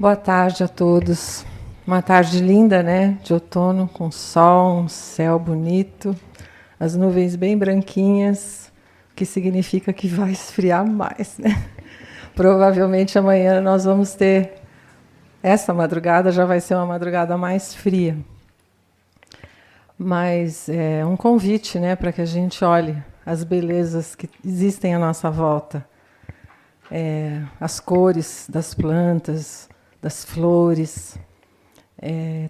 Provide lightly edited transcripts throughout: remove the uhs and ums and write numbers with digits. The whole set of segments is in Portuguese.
Boa tarde a todos. Uma tarde linda, né? De outono, com sol, um céu bonito, as nuvens bem branquinhas, o que significa que vai esfriar mais, né? Provavelmente amanhã nós vamos ter, essa madrugada já vai ser uma madrugada mais fria. Mas é um convite, né, para que a gente olhe as belezas que existem à nossa volta. As cores das plantas, das flores,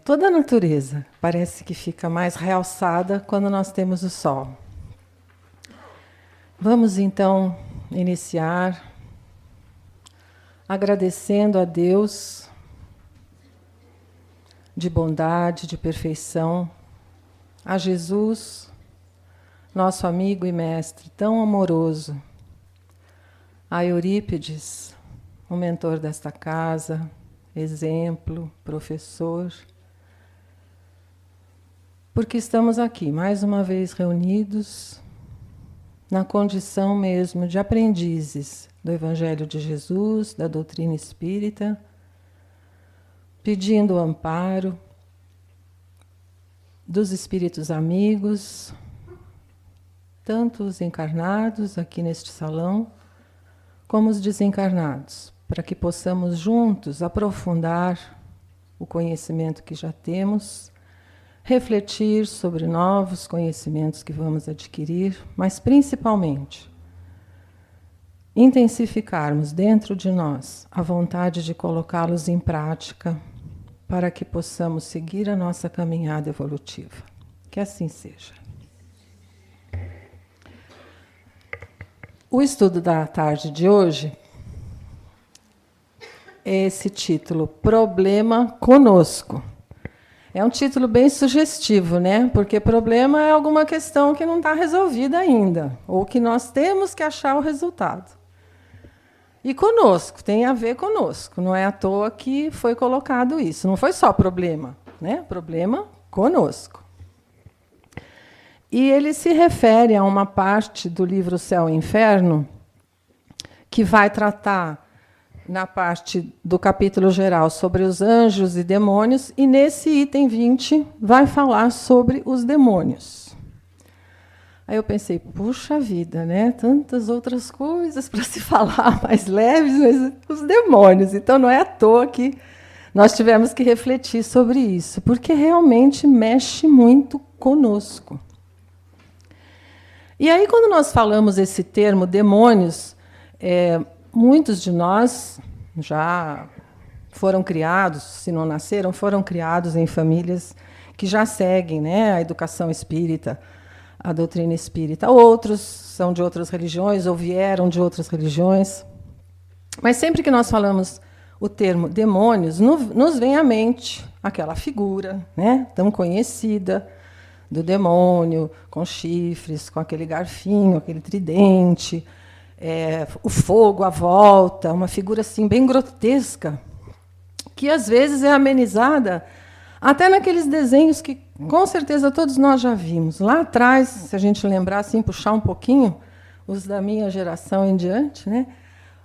toda a natureza parece que fica mais realçada quando nós temos o sol. Vamos então iniciar agradecendo a Deus de bondade, de perfeição, a Jesus, nosso amigo e mestre tão amoroso, a Eurípides, o mentor desta casa, exemplo, professor, porque estamos aqui, mais uma vez reunidos, na condição mesmo de aprendizes do Evangelho de Jesus, da doutrina espírita, pedindo o amparo dos espíritos amigos, tanto os encarnados aqui neste salão, como os desencarnados, para que possamos juntos aprofundar o conhecimento que já temos, refletir sobre novos conhecimentos que vamos adquirir, mas principalmente intensificarmos dentro de nós a vontade de colocá-los em prática para que possamos seguir a nossa caminhada evolutiva. Que assim seja. O estudo da tarde de hoje é esse título, Problema Conosco. É um título bem sugestivo, né? Porque problema é alguma questão que não está resolvida ainda, ou que nós temos que achar o resultado. E conosco, tem a ver conosco. Não é à toa que foi colocado isso. Não foi só problema, né? Problema conosco. E ele se refere a uma parte do livro Céu e Inferno, que vai tratar, na parte do capítulo geral, sobre os anjos e demônios, e nesse item 20 vai falar sobre os demônios. Aí eu pensei, puxa vida, né? Tantas outras coisas para se falar mais leves, mas os demônios. Então não é à toa que nós tivemos que refletir sobre isso, porque realmente mexe muito conosco. E aí, quando nós falamos esse termo demônios, muitos de nós já foram criados, se não nasceram, foram criados em famílias que já seguem, né, a educação espírita, a doutrina espírita. Outros são de outras religiões ou vieram de outras religiões. Mas sempre que nós falamos o termo demônios, nos vem à mente aquela figura, né, tão conhecida, do demônio, com chifres, com aquele garfinho, aquele tridente, o fogo à volta, uma figura assim bem grotesca, que às vezes é amenizada até naqueles desenhos que com certeza todos nós já vimos. Lá atrás, se a gente lembrar, assim, puxar um pouquinho, os da minha geração em diante, né?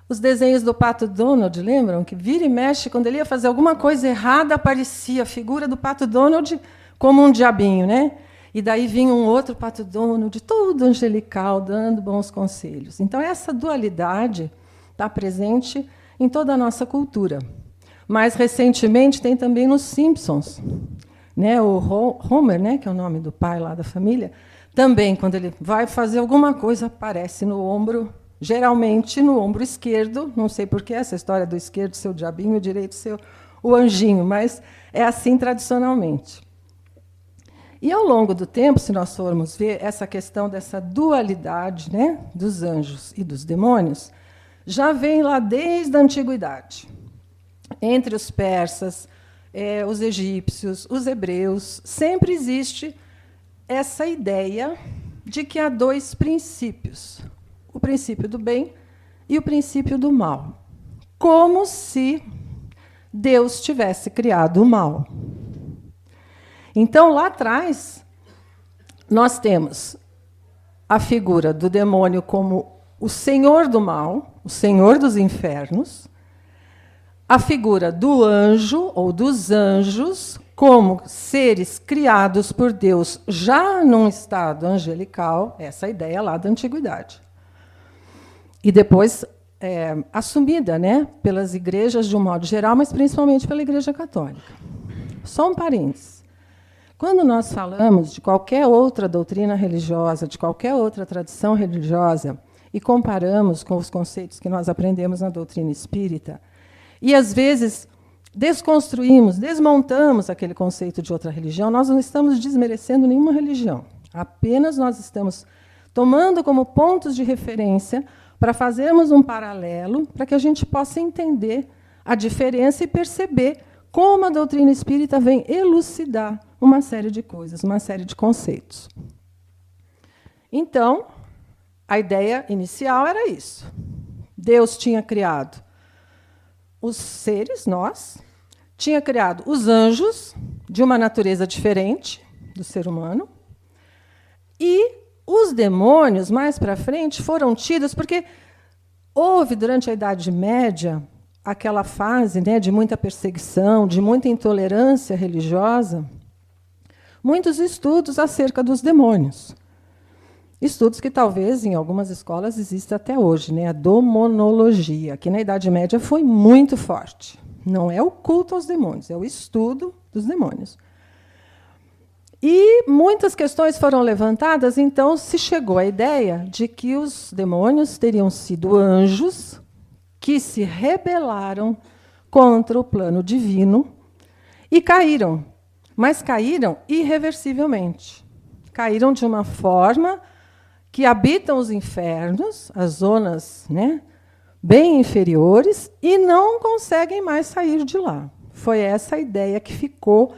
Os desenhos do Pato Donald, lembram? Que vira e mexe, quando ele ia fazer alguma coisa errada, aparecia a figura do Pato Donald como um diabinho, né? E daí vinha um outro Pato Donald, todo angelical, dando bons conselhos. Então, essa dualidade está presente em toda a nossa cultura. Mais recentemente, tem também nos Simpsons. Né? O Homer, né, que é o nome do pai lá da família, também, quando ele vai fazer alguma coisa, aparece no ombro, geralmente no ombro esquerdo, não sei por que essa história do esquerdo ser o diabinho, o direito ser o anjinho, mas é assim tradicionalmente. E, ao longo do tempo, se nós formos ver essa questão dessa dualidade, né, dos anjos e dos demônios, já vem lá desde a antiguidade. Entre os persas, os egípcios, os hebreus, sempre existe essa ideia de que há dois princípios, o princípio do bem e o princípio do mal, como se Deus tivesse criado o mal. Então, lá atrás, nós temos a figura do demônio como o senhor do mal, o senhor dos infernos, a figura do anjo ou dos anjos como seres criados por Deus já num estado angelical, essa ideia lá da antiguidade. E depois assumida, né, pelas igrejas de um modo geral, mas principalmente pela Igreja Católica. Só um parênteses. Quando nós falamos de qualquer outra doutrina religiosa, de qualquer outra tradição religiosa, e comparamos com os conceitos que nós aprendemos na doutrina espírita, e às vezes desconstruímos, desmontamos aquele conceito de outra religião, nós não estamos desmerecendo nenhuma religião. Apenas nós estamos tomando como pontos de referência para fazermos um paralelo, para que a gente possa entender a diferença e perceber como a doutrina espírita vem elucidar uma série de coisas, uma série de conceitos. Então, a ideia inicial era isso. Deus tinha criado os seres, nós, tinha criado os anjos, de uma natureza diferente do ser humano, e os demônios, mais para frente, foram tidos, porque houve, durante a Idade Média, aquela fase, né, de muita perseguição, de muita intolerância religiosa, muitos estudos acerca dos demônios. Estudos que talvez em algumas escolas existam até hoje, né, a demonologia, que na Idade Média foi muito forte. Não é o culto aos demônios, é o estudo dos demônios. E muitas questões foram levantadas, então se chegou à ideia de que os demônios teriam sido anjos que se rebelaram contra o plano divino e caíram, mas caíram irreversivelmente. Caíram de uma forma que habitam os infernos, as zonas, né, bem inferiores, e não conseguem mais sair de lá. Foi essa a ideia que ficou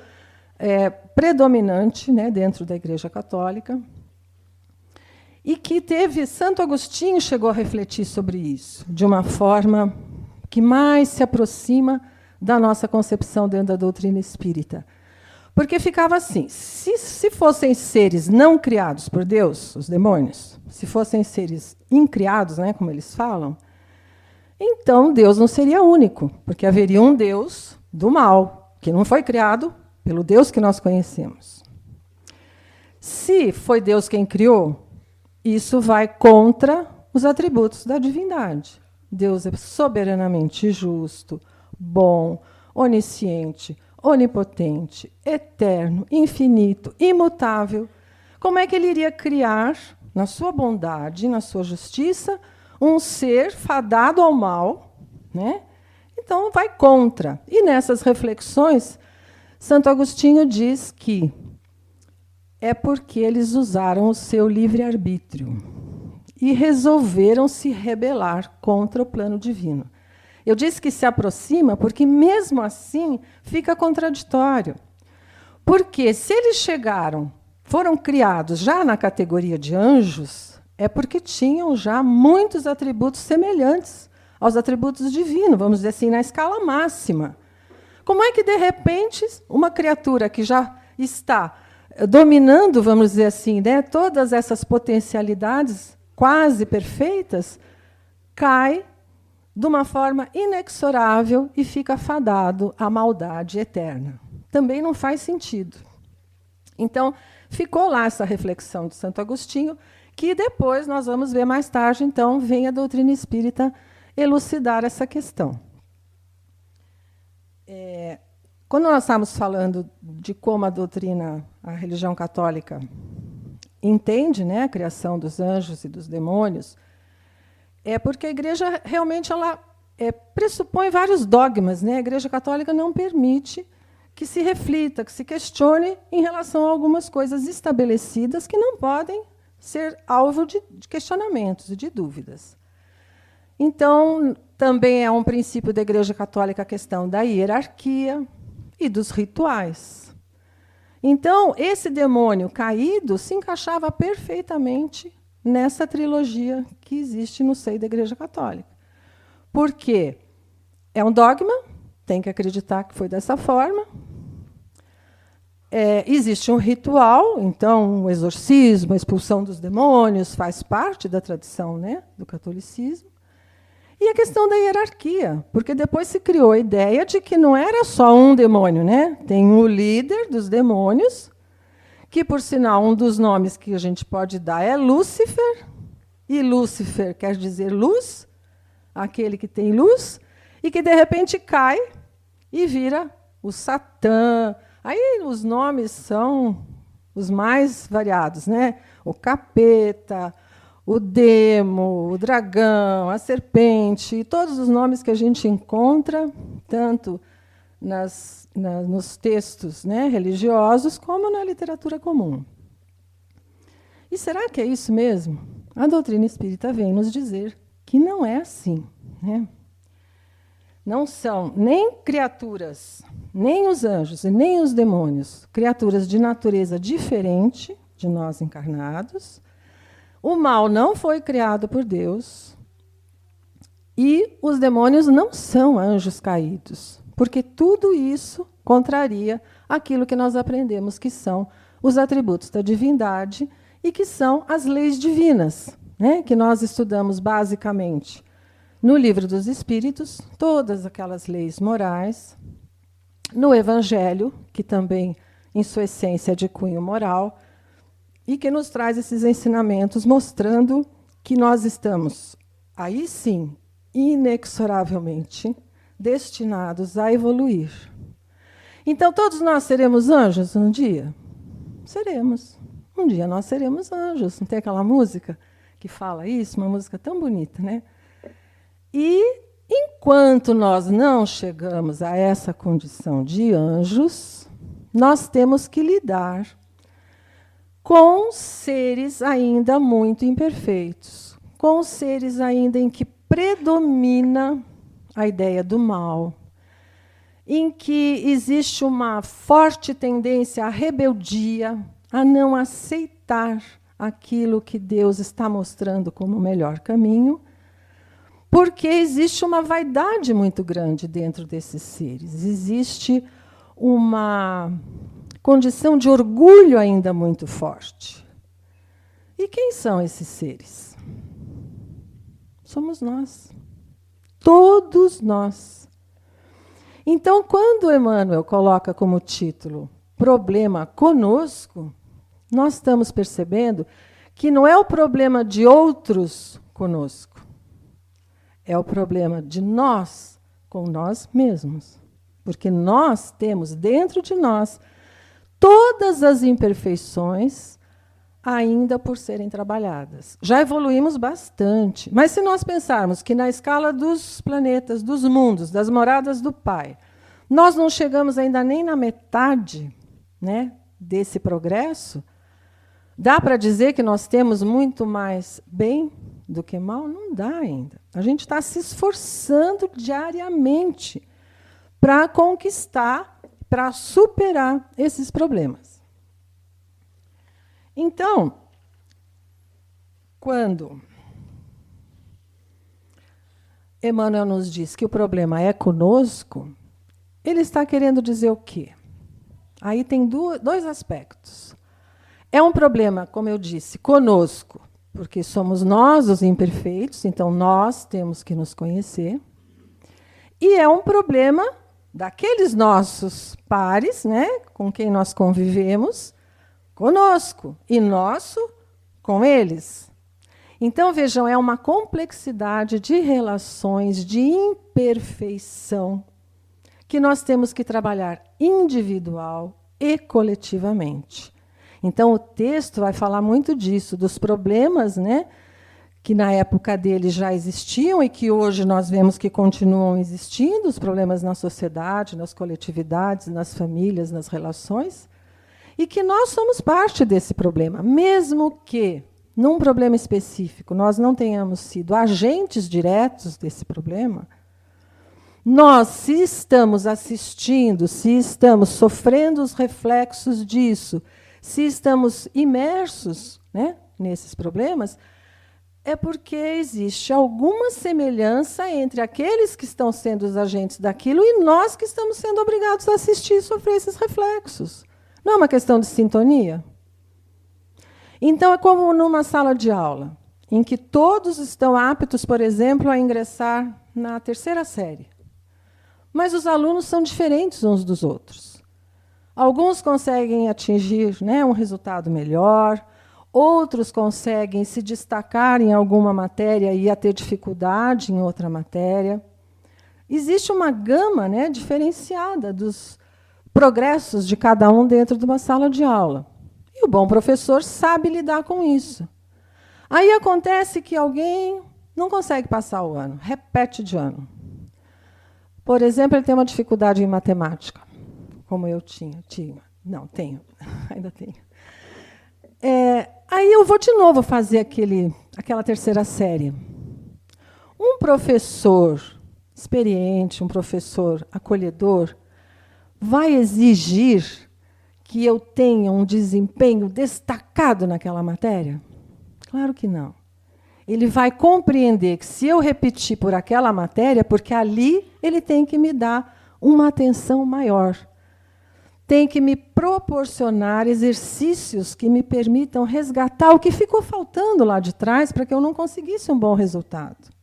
predominante, né, dentro da Igreja Católica, e que teve Santo Agostinho chegou a refletir sobre isso de uma forma que mais se aproxima da nossa concepção dentro da doutrina espírita. Porque ficava assim, se fossem seres não criados por Deus, os demônios, se fossem seres incriados, né, como eles falam, então Deus não seria único, porque haveria um Deus do mal, que não foi criado pelo Deus que nós conhecemos. Se foi Deus quem criou, isso vai contra os atributos da divindade. Deus é soberanamente justo, bom, onisciente, onipotente, eterno, infinito, imutável. Como é que ele iria criar, na sua bondade, na sua justiça, um ser fadado ao mal, né? Então, vai contra. E nessas reflexões, Santo Agostinho diz que é porque eles usaram o seu livre-arbítrio e resolveram se rebelar contra o plano divino. Eu disse que se aproxima porque, mesmo assim, fica contraditório. Porque se eles foram criados já na categoria de anjos, é porque tinham já muitos atributos semelhantes aos atributos divinos, vamos dizer assim, na escala máxima. Como é que, de repente, uma criatura que já está dominando, vamos dizer assim, né, todas essas potencialidades quase perfeitas, cai de uma forma inexorável e fica fadado à maldade eterna? Também não faz sentido. Então, ficou lá essa reflexão de Santo Agostinho, que depois nós vamos ver mais tarde, então, vem a doutrina espírita elucidar essa questão. Quando nós estamos falando de como a doutrina, a religião católica, entende, né, a criação dos anjos e dos demônios, é porque a Igreja realmente ela pressupõe vários dogmas, né? A Igreja Católica não permite que se reflita, que se questione em relação a algumas coisas estabelecidas que não podem ser alvo de questionamentos e de dúvidas. Então, também é um princípio da Igreja Católica a questão da hierarquia e dos rituais. Então, esse demônio caído se encaixava perfeitamente nessa trilogia que existe no seio da Igreja Católica. Porque é um dogma, tem que acreditar que foi dessa forma. Existe um ritual, então, o exorcismo, a expulsão dos demônios, faz parte da tradição, né, do catolicismo. E a questão da hierarquia, porque depois se criou a ideia de que não era só um demônio, né? Tem o líder dos demônios, que, por sinal, um dos nomes que a gente pode dar é Lúcifer, e Lúcifer quer dizer luz, aquele que tem luz, e que, de repente, cai e vira o Satã. Aí os nomes são os mais variados, né? O capeta, o demo, o dragão, a serpente, todos os nomes que a gente encontra, tanto nos textos, né, religiosos, como na literatura comum. E será que é isso mesmo? A doutrina espírita vem nos dizer que não é assim, né? Não são nem criaturas, nem os anjos e nem os demônios, criaturas de natureza diferente de nós encarnados. O mal não foi criado por Deus e os demônios não são anjos caídos, porque tudo isso contraria aquilo que nós aprendemos que são os atributos da divindade e que são as leis divinas, né, que nós estudamos basicamente no Livro dos Espíritos, todas aquelas leis morais, no Evangelho, que também, em sua essência, é de cunho moral, e que nos traz esses ensinamentos mostrando que nós estamos, aí sim, inexoravelmente destinados a evoluir. Então, todos nós seremos anjos um dia? Seremos. Um dia nós seremos anjos. Não tem aquela música que fala isso? Uma música tão bonita, né? E, enquanto nós não chegamos a essa condição de anjos, nós temos que lidar com seres ainda muito imperfeitos, com seres ainda em que predomina a ideia do mal, em que existe uma forte tendência à rebeldia, a não aceitar aquilo que Deus está mostrando como o melhor caminho, porque existe uma vaidade muito grande dentro desses seres. Existe uma condição de orgulho ainda muito forte. E quem são esses seres? Somos nós. Todos nós. Então, quando Emmanuel coloca como título Problema Conosco, nós estamos percebendo que não é o problema de outros conosco. É o problema de nós com nós mesmos. Porque nós temos dentro de nós todas as imperfeições ainda por serem trabalhadas. Já evoluímos bastante. Mas se nós pensarmos que na escala dos planetas, dos mundos, das moradas do Pai, nós não chegamos ainda nem na metade, né, desse progresso, dá para dizer que nós temos muito mais bem do que mal? Não dá ainda. A gente está se esforçando diariamente para conquistar, para superar esses problemas. Então, quando Emmanuel nos diz que o problema é conosco, ele está querendo dizer o quê? Aí tem dois aspectos. É um problema, como eu disse, conosco, porque somos nós os imperfeitos, então nós temos que nos conhecer. E é um problema daqueles nossos pares, né, com quem nós convivemos, conosco, e nosso com eles. Então, vejam, é uma complexidade de relações, de imperfeição, que nós temos que trabalhar individual e coletivamente. Então, o texto vai falar muito disso, dos problemas, né, que na época dele já existiam e que hoje nós vemos que continuam existindo, os problemas na sociedade, nas coletividades, nas famílias, nas relações, e que nós somos parte desse problema, mesmo que, num problema específico, nós não tenhamos sido agentes diretos desse problema. Nós, se estamos assistindo, se estamos sofrendo os reflexos disso, se estamos imersos, né, nesses problemas, é porque existe alguma semelhança entre aqueles que estão sendo os agentes daquilo e nós que estamos sendo obrigados a assistir e sofrer esses reflexos. Não é uma questão de sintonia? Então, é como numa sala de aula. em que todos estão aptos, por exemplo, a ingressar na terceira série. Mas os alunos são diferentes uns dos outros. Alguns conseguem atingir, né, um resultado melhor, outros conseguem se destacar em alguma matéria e a ter dificuldade em outra matéria. Existe uma gama, né, diferenciada dos progressos de cada um dentro de uma sala de aula. E o bom professor sabe lidar com isso. Aí acontece que alguém não consegue passar o ano, repete de ano. Por exemplo, ele tem uma dificuldade em matemática, como eu tinha. Não, tenho, ainda tenho. Aí eu vou de novo fazer aquela terceira série. Um professor experiente, um professor acolhedor, vai exigir que eu tenha um desempenho destacado naquela matéria? Claro que não. Ele vai compreender que, se eu repetir por aquela matéria, porque ali ele tem que me dar uma atenção maior. Tem que me proporcionar exercícios que me permitam resgatar o que ficou faltando lá de trás para que eu não conseguisse um bom resultado.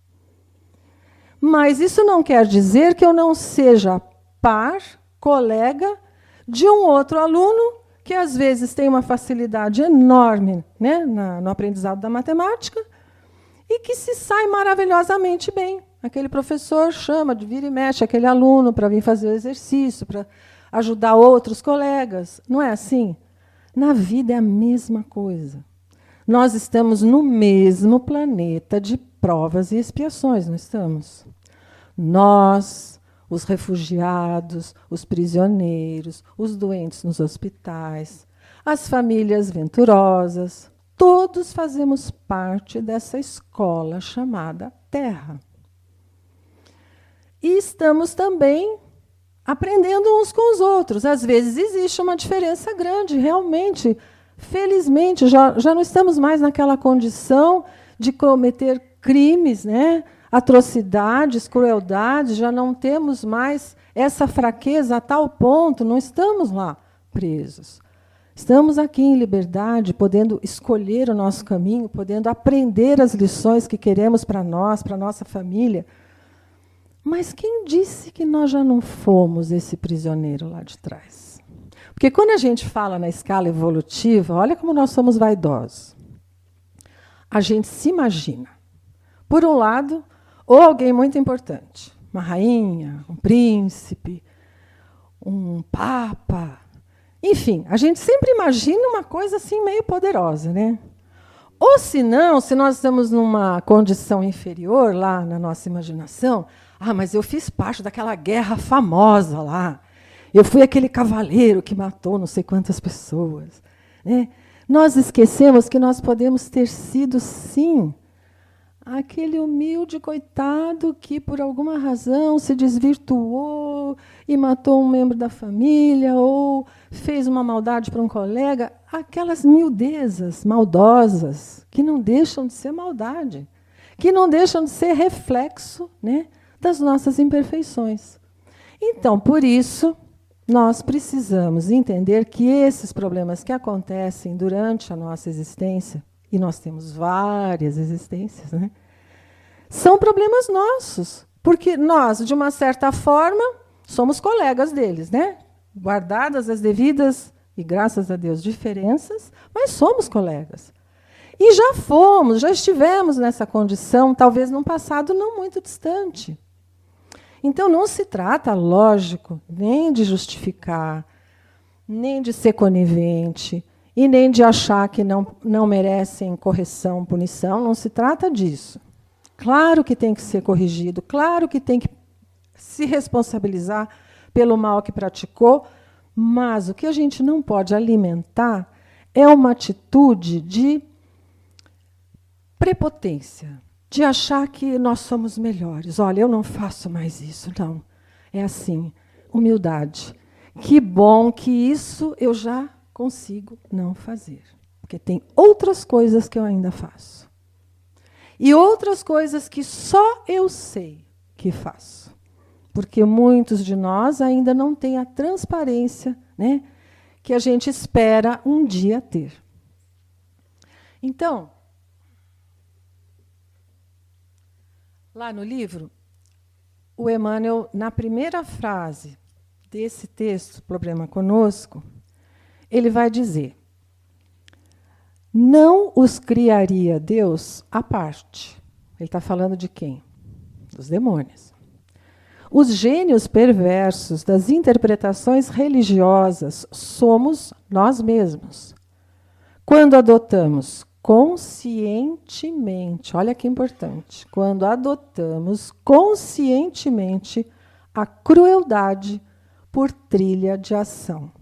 Mas isso não quer dizer que eu não seja par, colega, de um outro aluno que, às vezes, tem uma facilidade enorme, né, no aprendizado da matemática e que se sai maravilhosamente bem. Aquele professor chama de vira e mexe aquele aluno para vir fazer o exercício, para ajudar outros colegas. Não é assim? Na vida é a mesma coisa. Nós estamos no mesmo planeta de provas e expiações, não estamos? Nós, os refugiados, os prisioneiros, os doentes nos hospitais, as famílias venturosas, todos fazemos parte dessa escola chamada Terra. E estamos também aprendendo uns com os outros. Às vezes existe uma diferença grande, realmente. Felizmente, já não estamos mais naquela condição de cometer crimes, né? Atrocidades, crueldades, já não temos mais essa fraqueza a tal ponto, não estamos lá presos. Estamos aqui em liberdade, podendo escolher o nosso caminho, podendo aprender as lições que queremos para nós, para a nossa família. Mas quem disse que nós já não fomos esse prisioneiro lá de trás? Porque quando a gente fala na escala evolutiva, olha como nós somos vaidosos. A gente se imagina, por um lado, ou alguém muito importante, uma rainha, um príncipe, um papa. Enfim, a gente sempre imagina uma coisa assim meio poderosa, né? Ou se não, se nós estamos numa condição inferior lá na nossa imaginação, mas eu fiz parte daquela guerra famosa lá. Eu fui aquele cavaleiro que matou não sei quantas pessoas, né? Nós esquecemos que nós podemos ter sido, sim, aquele humilde coitado que, por alguma razão, se desvirtuou e matou um membro da família ou fez uma maldade para um colega. Aquelas miudezas maldosas que não deixam de ser maldade, que não deixam de ser reflexo, né, das nossas imperfeições. Então, por isso, nós precisamos entender que esses problemas que acontecem durante a nossa existência, e nós temos várias existências, né, são problemas nossos, porque nós, de uma certa forma, somos colegas deles, né? Guardadas as devidas, e graças a Deus, diferenças, mas somos colegas. E já estivemos nessa condição, talvez num passado não muito distante. Então, não se trata, lógico, nem de justificar, nem de ser conivente, e nem de achar que não merecem correção, punição. Não se trata disso. Claro que tem que ser corrigido, claro que tem que se responsabilizar pelo mal que praticou, mas o que a gente não pode alimentar é uma atitude de prepotência, de achar que nós somos melhores. Olha, eu não faço mais isso, não. É assim, humildade. Que bom que isso eu já consigo não fazer, porque tem outras coisas que eu ainda faço. E outras coisas que só eu sei que faço. Porque muitos de nós ainda não têm a transparência, né, que a gente espera um dia ter. Então, Lá no livro, o Emmanuel, na primeira frase desse texto, Problema Conosco, ele vai dizer: não os criaria Deus à parte. Ele está falando de quem? Dos demônios. Os gênios perversos das interpretações religiosas somos nós mesmos. Quando adotamos conscientemente, olha que importante, quando adotamos conscientemente a crueldade por trilha de ação.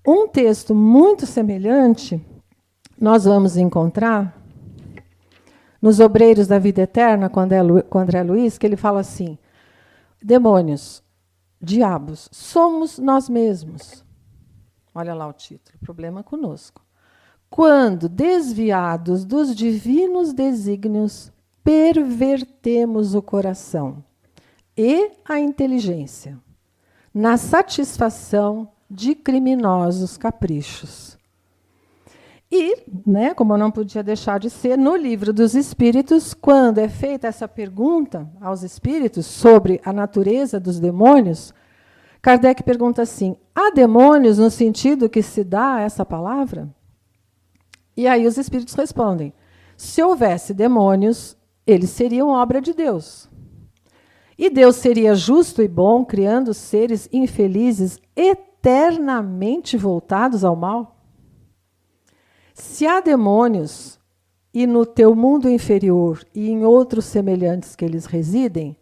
Um texto muito semelhante nós vamos encontrar nos Obreiros da Vida Eterna, com André Luiz, que ele fala assim: demônios, diabos, somos nós mesmos. Olha lá o título, Problema Conosco. Quando, desviados dos divinos desígnios, pervertemos o coração e a inteligência na satisfação de criminosos caprichos. E, como não podia deixar de ser, no Livro dos Espíritos, quando é feita essa pergunta aos espíritos sobre a natureza dos demônios, Kardec pergunta assim: há demônios no sentido que se dá a essa palavra? E aí os espíritos respondem: se houvesse demônios, eles seriam obra de Deus. E Deus seria justo e bom, criando seres infelizes eternamente voltados ao mal? Se há demônios, e no teu mundo inferior e em outros semelhantes que eles residem,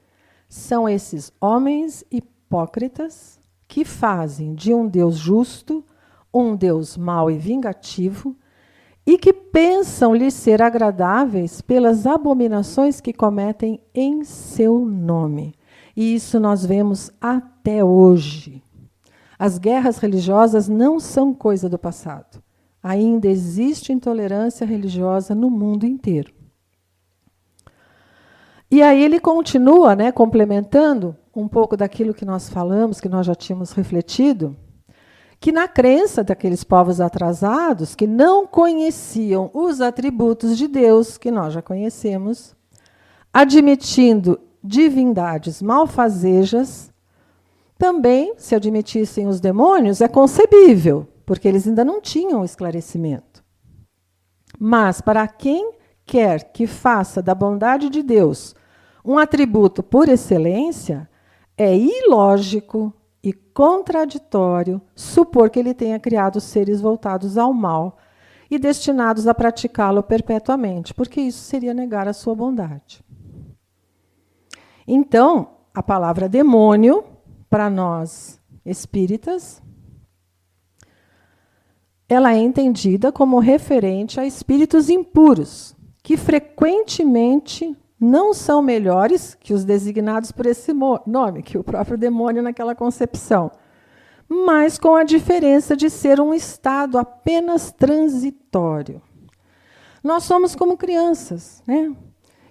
são esses homens hipócritas que fazem de um Deus justo um Deus mau e vingativo, e que pensam lhes ser agradáveis pelas abominações que cometem em seu nome. E isso nós vemos até hoje. As guerras religiosas não são coisa do passado. Ainda existe intolerância religiosa no mundo inteiro. E aí ele continua, complementando um pouco daquilo que nós falamos, que nós já tínhamos refletido, que na crença daqueles povos atrasados, que não conheciam os atributos de Deus, que nós já conhecemos, admitindo divindades malfazejas, também, se admitissem os demônios, é concebível, porque eles ainda não tinham esclarecimento. Mas, para quem quer que faça da bondade de Deus um atributo por excelência, é ilógico e contraditório supor que ele tenha criado seres voltados ao mal e destinados a praticá-lo perpetuamente, porque isso seria negar a sua bondade. Então, a palavra demônio, para nós espíritas, ela é entendida como referente a espíritos impuros, que frequentemente não são melhores que os designados por esse nome, que o próprio demônio naquela concepção, mas com a diferença de ser um estado apenas transitório. Nós somos como crianças,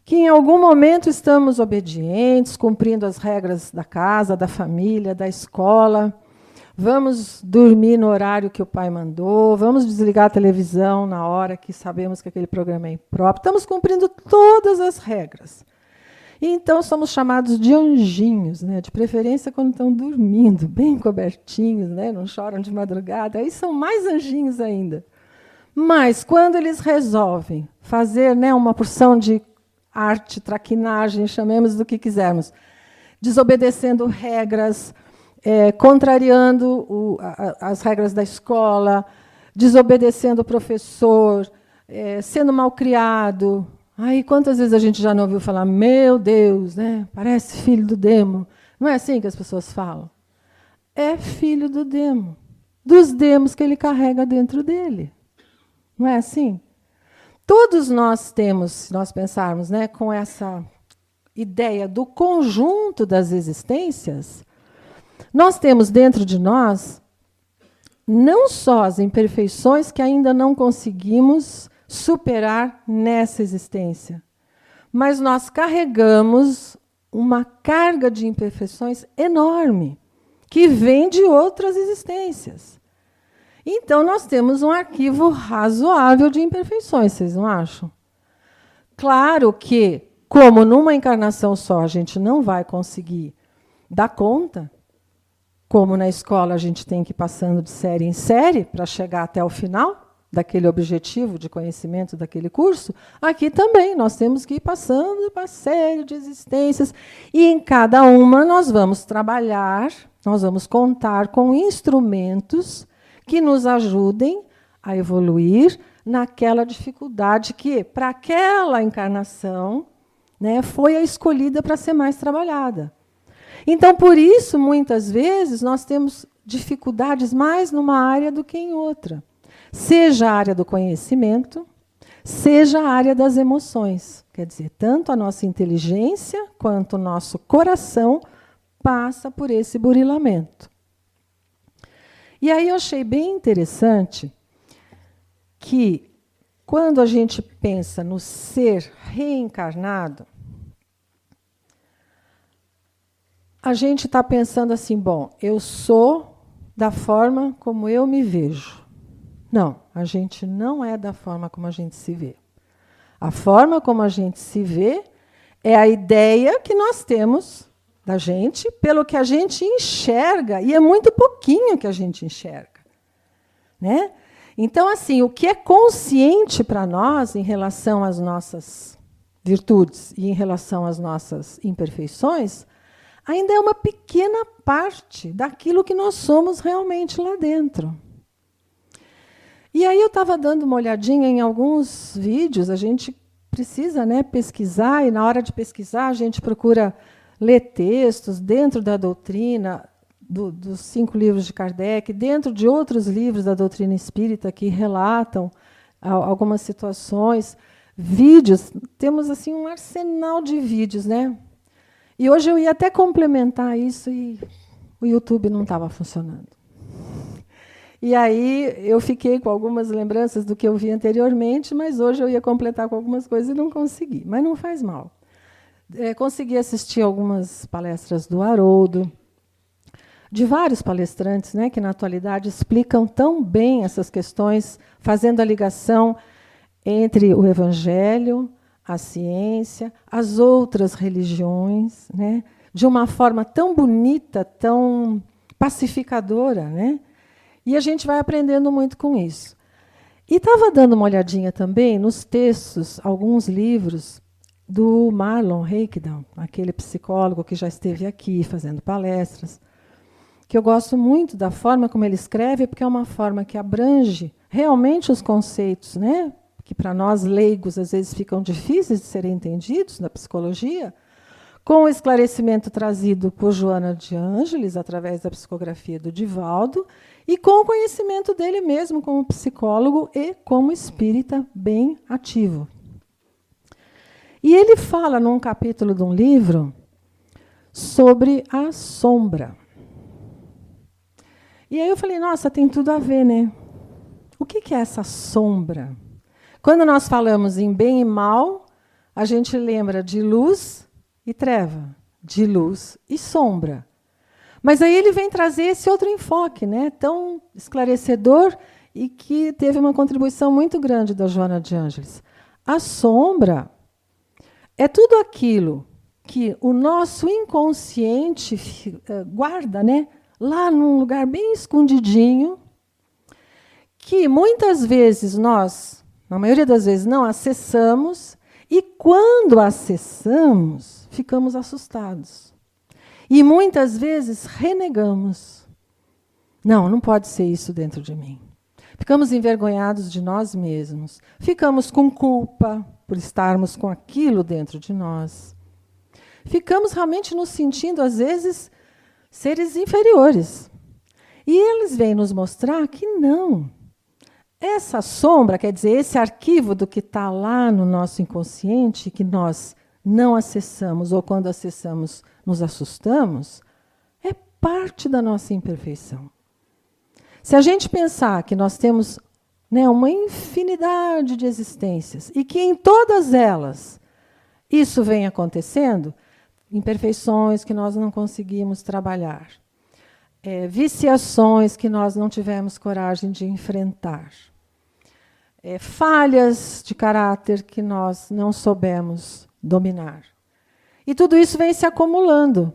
que em algum momento estamos obedientes, cumprindo as regras da casa, da família, da escola, vamos dormir no horário que o pai mandou, vamos desligar a televisão na hora que sabemos que aquele programa é impróprio. Estamos cumprindo todas as regras. E então somos chamados de anjinhos, de preferência quando estão dormindo, bem cobertinhos, não choram de madrugada, aí são mais anjinhos ainda. Mas quando eles resolvem fazer uma porção de arte, traquinagem, chamemos do que quisermos, desobedecendo regras, contrariando as regras da escola, desobedecendo o professor, sendo malcriado. Aí, quantas vezes a gente já não ouviu falar, meu Deus, parece filho do demo. Não é assim que as pessoas falam? É filho do demo, dos demos que ele carrega dentro dele. Não é assim? Todos nós temos, se nós pensarmos com essa ideia do conjunto das existências, nós temos dentro de nós não só as imperfeições que ainda não conseguimos superar nessa existência, mas nós carregamos uma carga de imperfeições enorme, que vem de outras existências. Então, nós temos um arquivo razoável de imperfeições, vocês não acham? Claro que, como numa encarnação só a gente não vai conseguir dar conta, como na escola a gente tem que ir passando de série em série para chegar até o final daquele objetivo de conhecimento daquele curso, aqui também nós temos que ir passando uma série de existências e em cada uma nós vamos trabalhar, nós vamos contar com instrumentos que nos ajudem a evoluir naquela dificuldade que, para aquela encarnação, né, foi a escolhida para ser mais trabalhada. Então, por isso, muitas vezes, nós temos dificuldades mais numa área do que em outra. Seja a área do conhecimento, seja a área das emoções. Quer dizer, tanto a nossa inteligência quanto o nosso coração passa por esse burilamento. E aí eu achei bem interessante que, quando a gente pensa no ser reencarnado, a gente está pensando assim, bom, eu sou da forma como eu me vejo. Não, a gente não é da forma como a gente se vê. A forma como a gente se vê é a ideia que nós temos da gente, pelo que a gente enxerga, e é muito pouquinho que a gente enxerga, né? Então, assim, o que é consciente para nós em relação às nossas virtudes e em relação às nossas imperfeições, ainda é uma pequena parte daquilo que nós somos realmente lá dentro. E aí eu estava dando uma olhadinha em alguns vídeos, a gente precisa, né, pesquisar, e na hora de pesquisar a gente procura ler textos dentro da doutrina, dos 5 livros de Kardec, dentro de outros livros da doutrina espírita que relatam algumas situações, vídeos, temos assim um arsenal de vídeos, né? E hoje eu ia até complementar isso e o YouTube não estava funcionando. E aí eu fiquei com algumas lembranças do que eu vi anteriormente, mas hoje eu ia completar com algumas coisas e não consegui. Mas não faz mal. Consegui assistir algumas palestras do Haroldo, de vários palestrantes, né, que na atualidade explicam tão bem essas questões, fazendo a ligação entre o Evangelho, a ciência, as outras religiões, né, de uma forma tão bonita, tão pacificadora, né? E a gente vai aprendendo muito com isso. E estava dando uma olhadinha também nos textos, alguns livros do Marlon Heikdown, aquele psicólogo que já esteve aqui fazendo palestras, que eu gosto muito da forma como ele escreve, porque é uma forma que abrange realmente os conceitos, né, que para nós leigos às vezes ficam difíceis de serem entendidos na psicologia, com o esclarecimento trazido por Joana de Ângeles, através da psicografia do Divaldo, e com o conhecimento dele mesmo como psicólogo e como espírita bem ativo. E ele fala num capítulo de um livro sobre a sombra. E aí eu falei, nossa, tem tudo a ver, né? O que é essa sombra? Quando nós falamos em bem e mal, a gente lembra de luz e treva, de luz e sombra. Mas aí ele vem trazer esse outro enfoque, né, tão esclarecedor e que teve uma contribuição muito grande da Joana de Ângeles. A sombra é tudo aquilo que o nosso inconsciente guarda, né, lá num lugar bem escondidinho, que muitas vezes nós, na maioria das vezes, não acessamos, e quando acessamos, ficamos assustados. E muitas vezes renegamos. Não, não pode ser isso dentro de mim. Ficamos envergonhados de nós mesmos. Ficamos com culpa por estarmos com aquilo dentro de nós. Ficamos realmente nos sentindo, às vezes, seres inferiores. E eles vêm nos mostrar que não. Essa sombra, quer dizer, esse arquivo do que está lá no nosso inconsciente, que nós não acessamos, ou quando acessamos, nos assustamos, é parte da nossa imperfeição. Se a gente pensar que nós temos, né, uma infinidade de existências e que em todas elas isso vem acontecendo, imperfeições que nós não conseguimos trabalhar, viciações que nós não tivemos coragem de enfrentar, falhas de caráter que nós não soubemos dominar. E tudo isso vem se acumulando.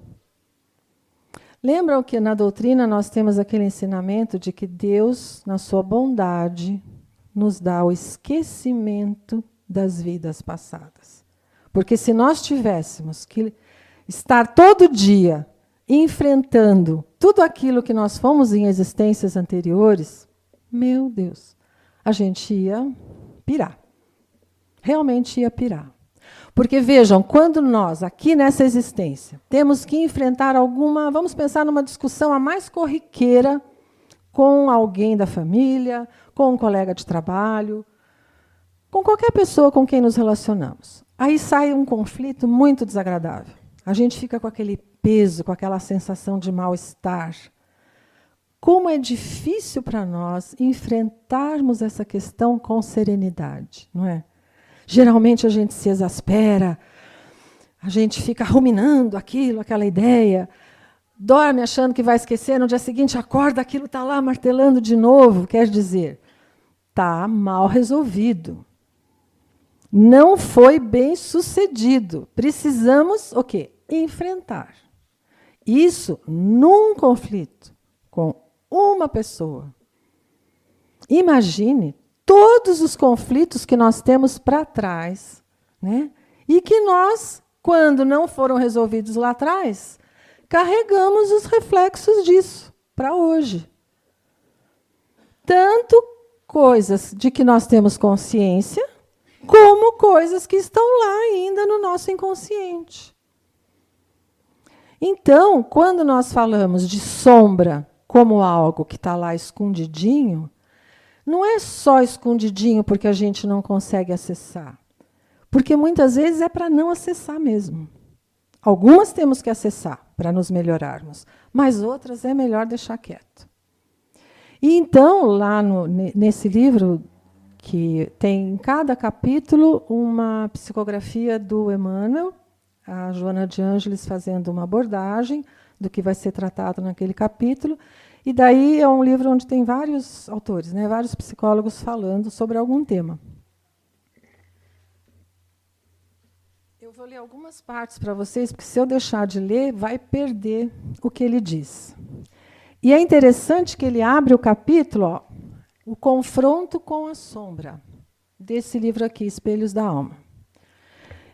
Lembram que na doutrina nós temos aquele ensinamento de que Deus, na sua bondade, nos dá o esquecimento das vidas passadas. Porque se nós tivéssemos que estar todo dia enfrentando tudo aquilo que nós fomos em existências anteriores, meu Deus, a gente ia pirar. Realmente ia pirar. Porque, vejam, quando nós, aqui nessa existência, temos que enfrentar alguma, vamos pensar numa discussão a mais corriqueira com alguém da família, com um colega de trabalho, com qualquer pessoa com quem nos relacionamos. Aí sai um conflito muito desagradável. A gente fica com aquele peso, com aquela sensação de mal-estar. Como é difícil para nós enfrentarmos essa questão com serenidade, não é? Geralmente a gente se exaspera, a gente fica ruminando aquilo, aquela ideia, dorme achando que vai esquecer, no dia seguinte acorda, aquilo está lá martelando de novo. Quer dizer, está mal resolvido. Não foi bem sucedido. Precisamos o quê? Enfrentar. Isso num conflito com uma pessoa. Imagine todos os conflitos que nós temos para trás, né? E que nós, quando não foram resolvidos lá atrás, carregamos os reflexos disso para hoje. Tanto coisas de que nós temos consciência, como coisas que estão lá ainda no nosso inconsciente. Então, quando nós falamos de sombra como algo que está lá escondidinho, não é só escondidinho porque a gente não consegue acessar. Porque muitas vezes é para não acessar mesmo. Algumas temos que acessar para nos melhorarmos, mas outras é melhor deixar quieto. E então, lá nesse livro, que tem em cada capítulo uma psicografia do Emmanuel, a Joana de Ângeles fazendo uma abordagem do que vai ser tratado naquele capítulo. E daí é um livro onde tem vários autores, né, vários psicólogos falando sobre algum tema. Eu vou ler algumas partes para vocês, porque se eu deixar de ler, vai perder o que ele diz. E é interessante que ele abre o capítulo, ó, o confronto com a sombra, desse livro aqui, Espelhos da Alma.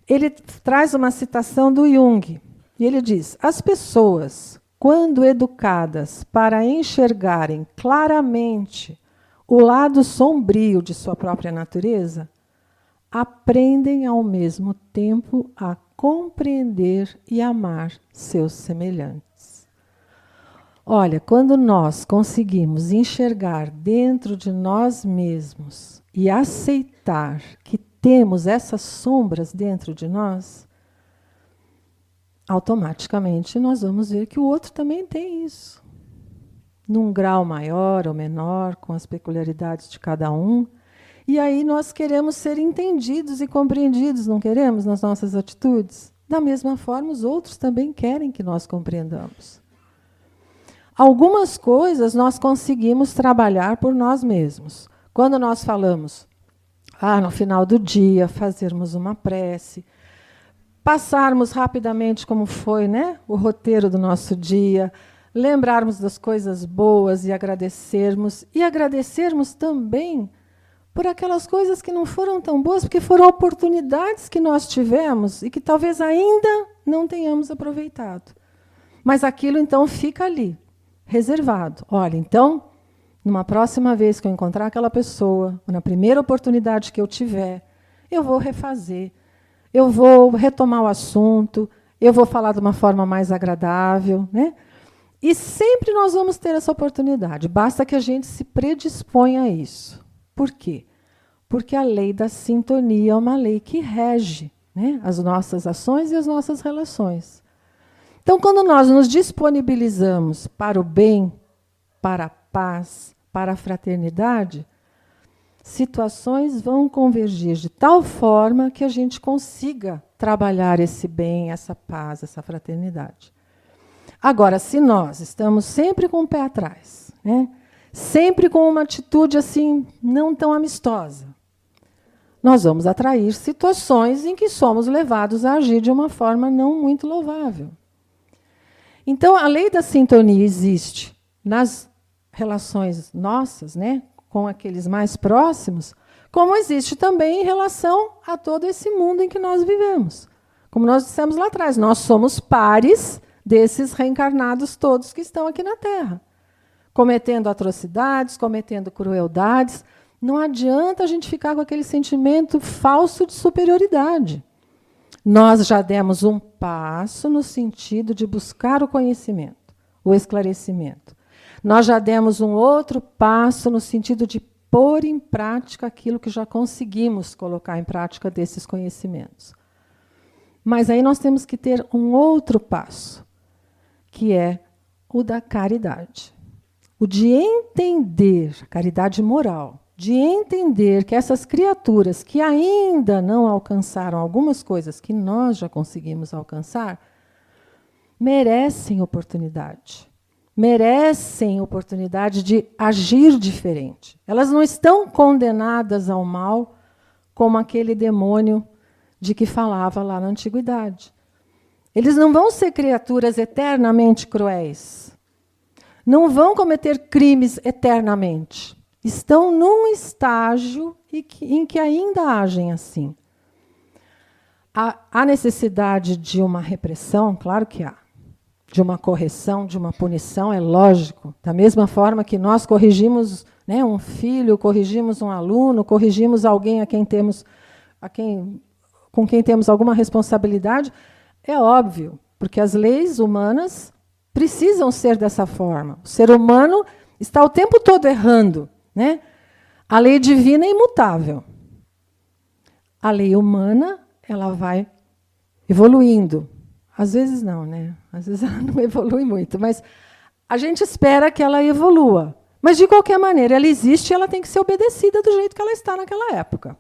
Ele traz uma citação do Jung, e ele diz: as pessoas, quando educadas para enxergarem claramente o lado sombrio de sua própria natureza, aprendem ao mesmo tempo a compreender e amar seus semelhantes. Olha, quando nós conseguimos enxergar dentro de nós mesmos e aceitar que temos essas sombras dentro de nós, automaticamente nós vamos ver que o outro também tem isso. Num grau maior ou menor, com as peculiaridades de cada um. E aí nós queremos ser entendidos e compreendidos, não queremos, nas nossas atitudes? Da mesma forma, os outros também querem que nós compreendamos. Algumas coisas nós conseguimos trabalhar por nós mesmos. Quando nós falamos, no final do dia, fazermos uma prece, passarmos rapidamente como foi, né, o roteiro do nosso dia, lembrarmos das coisas boas e agradecermos também por aquelas coisas que não foram tão boas, porque foram oportunidades que nós tivemos e que talvez ainda não tenhamos aproveitado. Mas aquilo, então, fica ali, reservado. Olha, então, numa próxima vez que eu encontrar aquela pessoa, na primeira oportunidade que eu tiver, eu vou refazer, eu vou retomar o assunto, eu vou falar de uma forma mais agradável, né? E sempre nós vamos ter essa oportunidade, basta que a gente se predisponha a isso. Por quê? Porque a lei da sintonia é uma lei que rege, né, as nossas ações e as nossas relações. Então, quando nós nos disponibilizamos para o bem, para a paz, para a fraternidade, situações vão convergir de tal forma que a gente consiga trabalhar esse bem, essa paz, essa fraternidade. Agora, se nós estamos sempre com o pé atrás, né, sempre com uma atitude assim não tão amistosa, nós vamos atrair situações em que somos levados a agir de uma forma não muito louvável. Então, a lei da sintonia existe nas relações nossas, né, com aqueles mais próximos, como existe também em relação a todo esse mundo em que nós vivemos. Como nós dissemos lá atrás, nós somos pares desses reencarnados todos que estão aqui na Terra, cometendo atrocidades, cometendo crueldades. Não adianta a gente ficar com aquele sentimento falso de superioridade. Nós já demos um passo no sentido de buscar o conhecimento, o esclarecimento. Nós já demos um outro passo no sentido de pôr em prática aquilo que já conseguimos colocar em prática desses conhecimentos. Mas aí nós temos que ter um outro passo, que é o da caridade. O de entender, a caridade moral, de entender que essas criaturas que ainda não alcançaram algumas coisas que nós já conseguimos alcançar, merecem oportunidade. Merecem oportunidade de agir diferente. Elas não estão condenadas ao mal como aquele demônio de que falava lá na antiguidade. Eles não vão ser criaturas eternamente cruéis. Não vão cometer crimes eternamente. Estão num estágio em que ainda agem assim. Há necessidade de uma repressão? Claro que há. De uma correção, de uma punição, é lógico. Da mesma forma que nós corrigimos, né, um filho, corrigimos um aluno, corrigimos alguém com quem temos alguma responsabilidade, é óbvio, porque as leis humanas precisam ser dessa forma. O ser humano está o tempo todo errando, né? A lei divina é imutável. A lei humana, ela vai evoluindo. Às vezes não, né? Às vezes ela não evolui muito, mas a gente espera que ela evolua. Mas, de qualquer maneira, ela existe e ela tem que ser obedecida do jeito que ela está naquela época.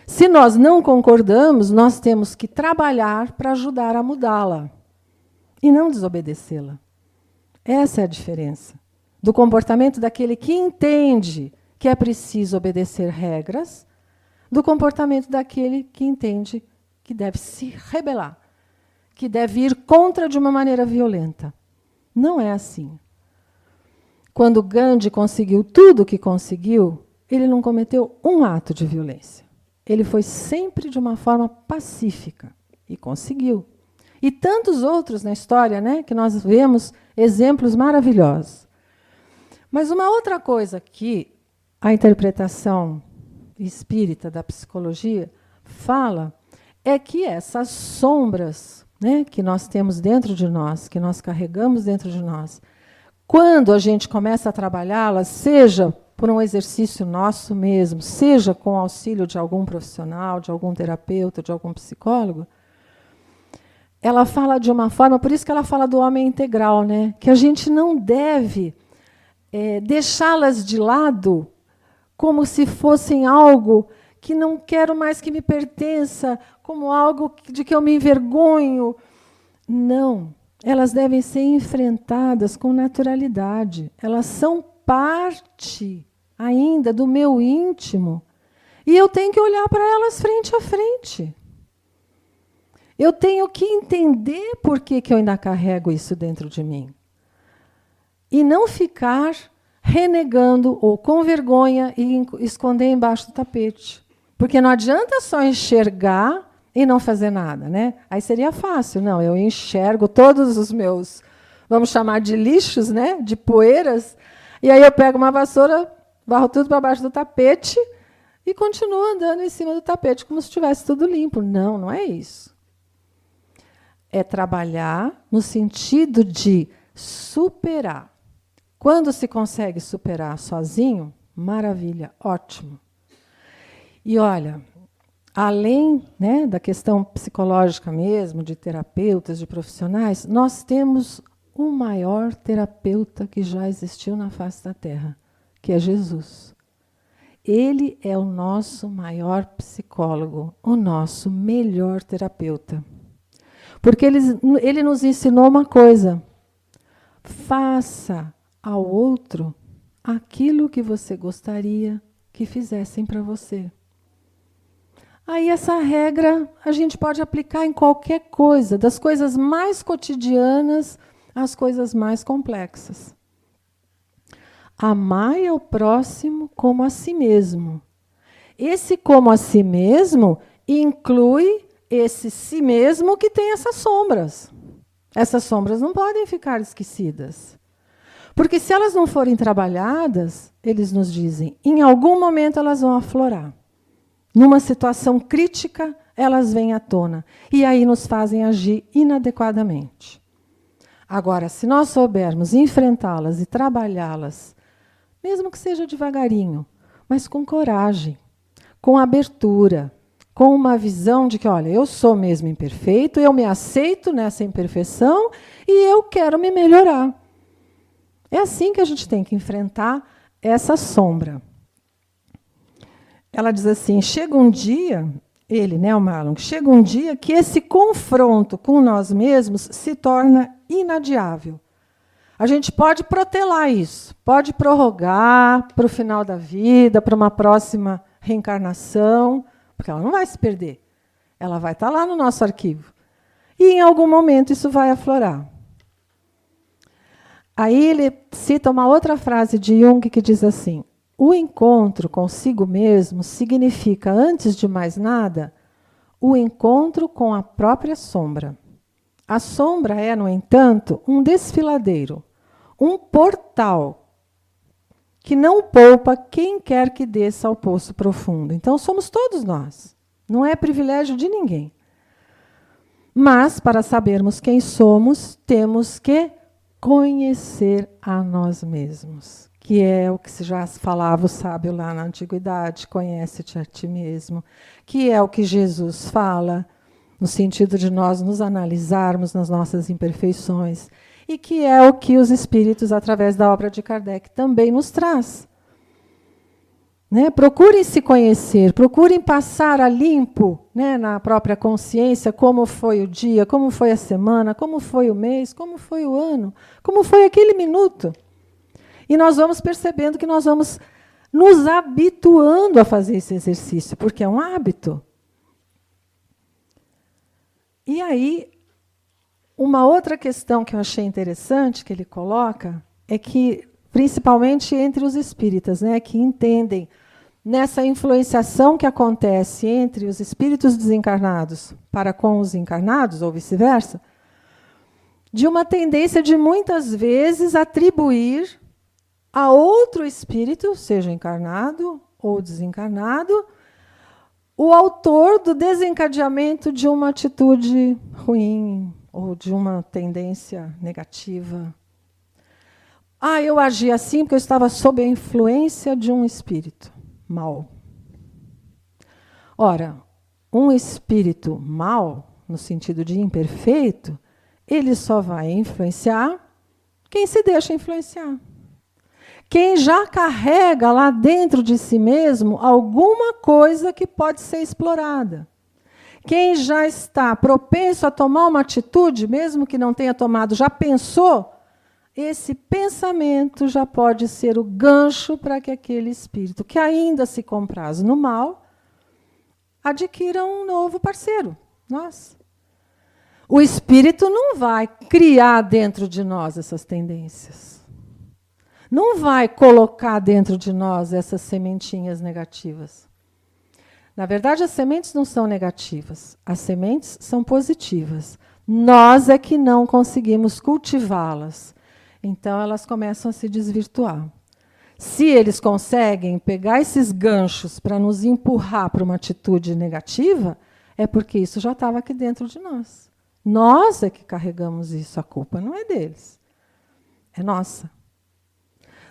Se nós não concordamos, nós temos que trabalhar para ajudar a mudá-la e não desobedecê-la. Essa é a diferença do comportamento daquele que entende que é preciso obedecer regras, do comportamento daquele que entende que deve se rebelar, que deve ir contra de uma maneira violenta. Não é assim. Quando Gandhi conseguiu tudo o que conseguiu, ele não cometeu um ato de violência. Ele foi sempre de uma forma pacífica e conseguiu. E tantos outros na história, né, que nós vemos exemplos maravilhosos. Mas uma outra coisa que a interpretação espírita da psicologia fala é que essas sombras, né, que nós temos dentro de nós, que nós carregamos dentro de nós, quando a gente começa a trabalhá-las, seja por um exercício nosso mesmo, seja com o auxílio de algum profissional, de algum terapeuta, de algum psicólogo, ela fala de uma forma, por isso que ela fala do homem integral, né, que a gente não deve deixá-las de lado como se fossem algo que não quero mais que me pertença, como algo de que eu me envergonho. Não, elas devem ser enfrentadas com naturalidade. Elas são parte ainda do meu íntimo. E eu tenho que olhar para elas frente a frente. Eu tenho que entender por que eu ainda carrego isso dentro de mim. E não ficar renegando ou com vergonha e esconder embaixo do tapete. Porque não adianta só enxergar e não fazer nada, né? Aí seria fácil. Não, eu enxergo todos os meus, vamos chamar de lixos, né? De poeiras, e aí eu pego uma vassoura, varro tudo para baixo do tapete e continuo andando em cima do tapete como se estivesse tudo limpo. Não, não é isso. É trabalhar no sentido de superar. Quando se consegue superar sozinho, maravilha, ótimo. E olha, além, né, da questão psicológica mesmo, de terapeutas, de profissionais, nós temos o maior terapeuta que já existiu na face da Terra, que é Jesus. Ele é o nosso maior psicólogo, o nosso melhor terapeuta. Porque ele nos ensinou uma coisa: faça ao outro aquilo que você gostaria que fizessem para você. Aí essa regra a gente pode aplicar em qualquer coisa, das coisas mais cotidianas às coisas mais complexas. Amai ao próximo como a si mesmo. Esse como a si mesmo inclui esse si mesmo que tem essas sombras. Essas sombras não podem ficar esquecidas. Porque se elas não forem trabalhadas, eles nos dizem, em algum momento elas vão aflorar. Numa situação crítica, elas vêm à tona. E aí nos fazem agir inadequadamente. Agora, se nós soubermos enfrentá-las e trabalhá-las, mesmo que seja devagarinho, mas com coragem, com abertura, com uma visão de que, olha, eu sou mesmo imperfeito, eu me aceito nessa imperfeição e eu quero me melhorar. É assim que a gente tem que enfrentar essa sombra. Ela diz assim, chega um dia, ele, né, o Marlon, chega um dia que esse confronto com nós mesmos se torna inadiável. A gente pode protelar isso, pode prorrogar para o final da vida, para uma próxima reencarnação, porque ela não vai se perder. Ela vai estar lá no nosso arquivo. E em algum momento isso vai aflorar. Aí ele cita uma outra frase de Jung que diz assim, o encontro consigo mesmo significa, antes de mais nada, o encontro com a própria sombra. A sombra é, no entanto, um desfiladeiro, um portal que não poupa quem quer que desça ao poço profundo. Então, somos todos nós. Não é privilégio de ninguém. Mas, para sabermos quem somos, temos que conhecer a nós mesmos, que é o que se já falava o sábio lá na antiguidade, conhece-te a ti mesmo, que é o que Jesus fala, no sentido de nós nos analisarmos nas nossas imperfeições, e que é o que os espíritos, através da obra de Kardec, também nos traz. Né? Procurem se conhecer, procurem passar a limpo, né, na própria consciência como foi o dia, como foi a semana, como foi o mês, como foi o ano, como foi aquele minuto. E nós vamos percebendo que nós vamos nos habituando a fazer esse exercício, porque é um hábito. E aí, uma outra questão que eu achei interessante que ele coloca é que, principalmente entre os espíritas, né, que entendem nessa influenciação que acontece entre os espíritos desencarnados para com os encarnados, ou vice-versa, de uma tendência de muitas vezes atribuir a outro espírito, seja encarnado ou desencarnado, o autor do desencadeamento de uma atitude ruim ou de uma tendência negativa. Ah, eu agi assim porque eu estava sob a influência de um espírito mau. Ora, um espírito mau, no sentido de imperfeito, ele só vai influenciar quem se deixa influenciar. Quem já carrega lá dentro de si mesmo alguma coisa que pode ser explorada. Quem já está propenso a tomar uma atitude, mesmo que não tenha tomado, já pensou, esse pensamento já pode ser o gancho para que aquele espírito, que ainda se compraz no mal, adquira um novo parceiro, nós. O espírito não vai criar dentro de nós essas tendências. Não vai colocar dentro de nós essas sementinhas negativas. Na verdade, as sementes não são negativas. As sementes são positivas. Nós é que não conseguimos cultivá-las. Então, elas começam a se desvirtuar. Se eles conseguem pegar esses ganchos para nos empurrar para uma atitude negativa, é porque isso já estava aqui dentro de nós. Nós é que carregamos isso. A culpa não é deles. É nossa.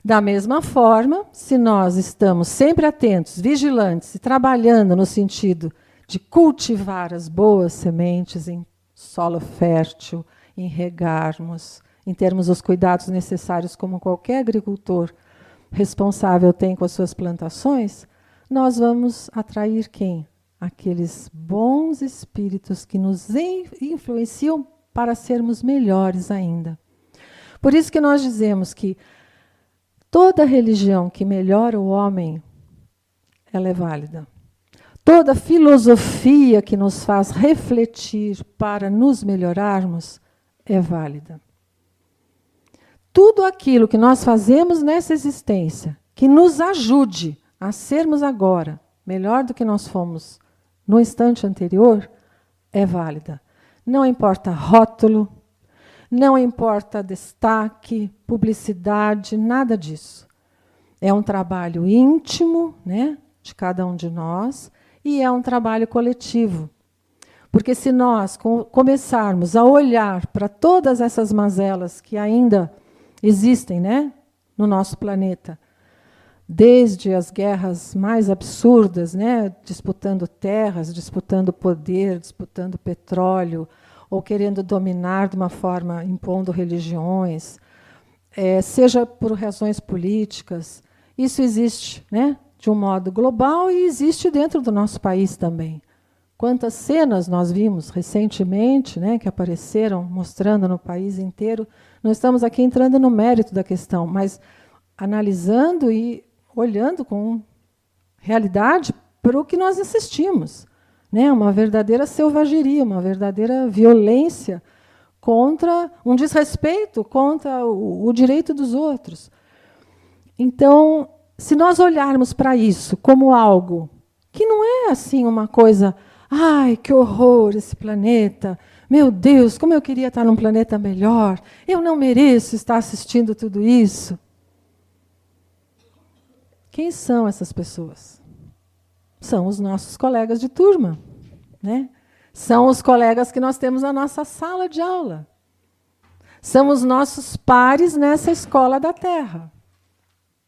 Da mesma forma, se nós estamos sempre atentos, vigilantes e trabalhando no sentido de cultivar as boas sementes em solo fértil, em regarmos, em termos os cuidados necessários como qualquer agricultor responsável tem com as suas plantações, nós vamos atrair quem? Aqueles bons espíritos que nos influenciam para sermos melhores ainda. Por isso que nós dizemos que toda religião que melhora o homem, ela é válida. toda filosofia que nos faz refletir para nos melhorarmos é válida. Tudo aquilo que nós fazemos nessa existência, que nos ajude a sermos agora melhor do que nós fomos no instante anterior, é válida. Não importa rótulo, não importa destaque, publicidade, nada disso. É um trabalho íntimo, né, de cada um de nós, e é um trabalho coletivo. Porque se nós começarmos a olhar para todas essas mazelas que ainda existem, né, no nosso planeta, desde as guerras mais absurdas, né, disputando terras, disputando poder, disputando petróleo, ou querendo dominar de uma forma, impondo religiões, seja por razões políticas, isso existe, né, de um modo global e existe dentro do nosso país também. Quantas cenas nós vimos recentemente, né, que apareceram mostrando no país inteiro. Não estamos aqui entrando no mérito da questão, mas analisando e olhando com realidade para o que nós assistimos, né? Uma verdadeira selvageria, uma verdadeira violência contra um desrespeito contra o direito dos outros. Então, se nós olharmos para isso como algo que não é assim uma coisa, ai, que horror esse planeta, meu Deus, como eu queria estar num planeta melhor, eu não mereço estar assistindo tudo isso. Quem são essas pessoas? São os nossos colegas de turma, né? São os colegas que nós temos na nossa sala de aula. São os nossos pares nessa escola da Terra.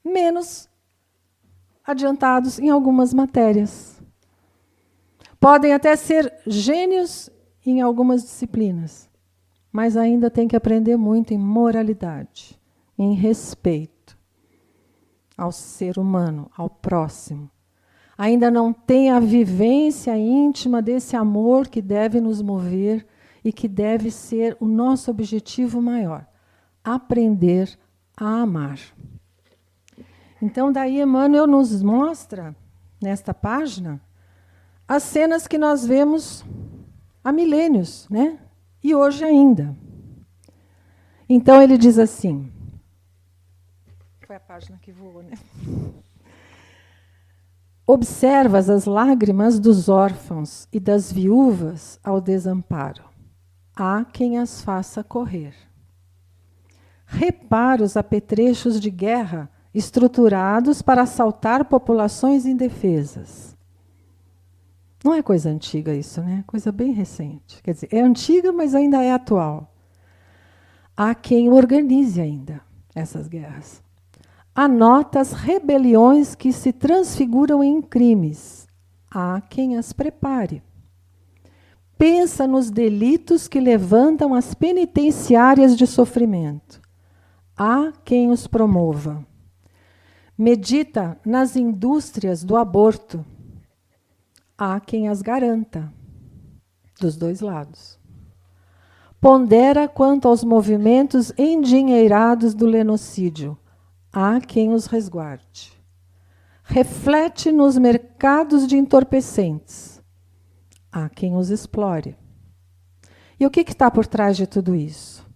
Menos adiantados em algumas matérias. Podem até ser gênios em algumas disciplinas, mas ainda tem que aprender muito em moralidade, em respeito ao ser humano, ao próximo. Ainda não tem a vivência íntima desse amor que deve nos mover e que deve ser o nosso objetivo maior, aprender a amar. Então, daí Emmanuel nos mostra, nesta página, as cenas que nós vemos há milênios, né? E hoje ainda. Então, ele diz assim, foi a página que voou, né? Observas as lágrimas dos órfãos e das viúvas ao desamparo. Há quem as faça correr. Repara os apetrechos de guerra estruturados para assaltar populações indefesas. Não é coisa antiga isso, né? Coisa bem recente. Quer dizer, é antiga, mas ainda é atual. Há quem organize ainda essas guerras. Anota as rebeliões que se transfiguram em crimes. Há quem as prepare. Pensa nos delitos que levantam as penitenciárias de sofrimento. Há quem os promova. Medita nas indústrias do aborto. Há quem as garanta, dos dois lados. Pondera quanto aos movimentos endinheirados do lenocídio. Há quem os resguarde. Reflete nos mercados de entorpecentes. Há quem os explore. E o que está por trás de tudo isso?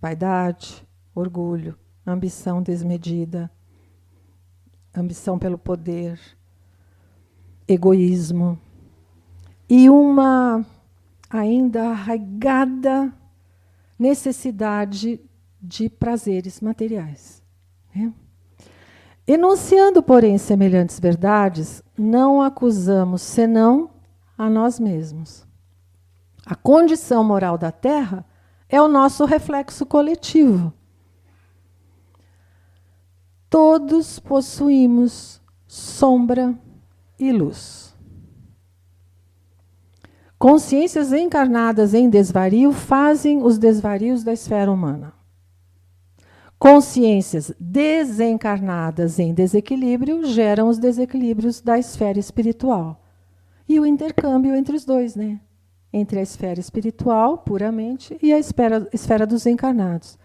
Vaidade, orgulho, ambição desmedida, ambição pelo poder, egoísmo e uma ainda arraigada necessidade de prazeres materiais. Né? Enunciando, porém, semelhantes verdades, não acusamos senão a nós mesmos. A condição moral da Terra é o nosso reflexo coletivo. Todos possuímos sombra e luz. Consciências encarnadas em desvario fazem os desvarios da esfera humana. Consciências desencarnadas em desequilíbrio geram os desequilíbrios da esfera espiritual. E o intercâmbio entre os dois, né? Entre a esfera espiritual, puramente, e a esfera dos encarnados.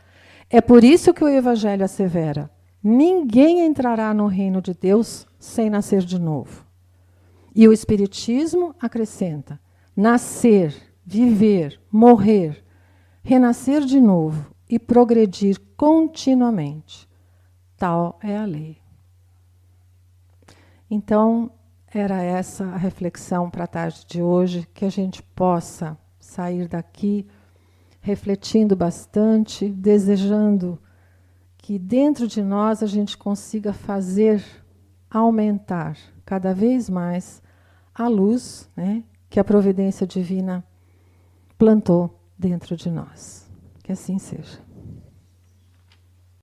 É por isso que o Evangelho assevera: ninguém entrará no reino de Deus sem nascer de novo. E o Espiritismo acrescenta: nascer, viver, morrer, renascer de novo e progredir continuamente. Tal é a lei. Então, era essa a reflexão para a tarde de hoje, que a gente possa sair daqui refletindo bastante, desejando que dentro de nós a gente consiga fazer aumentar cada vez mais a luz, né, que a providência divina plantou dentro de nós. Que assim seja.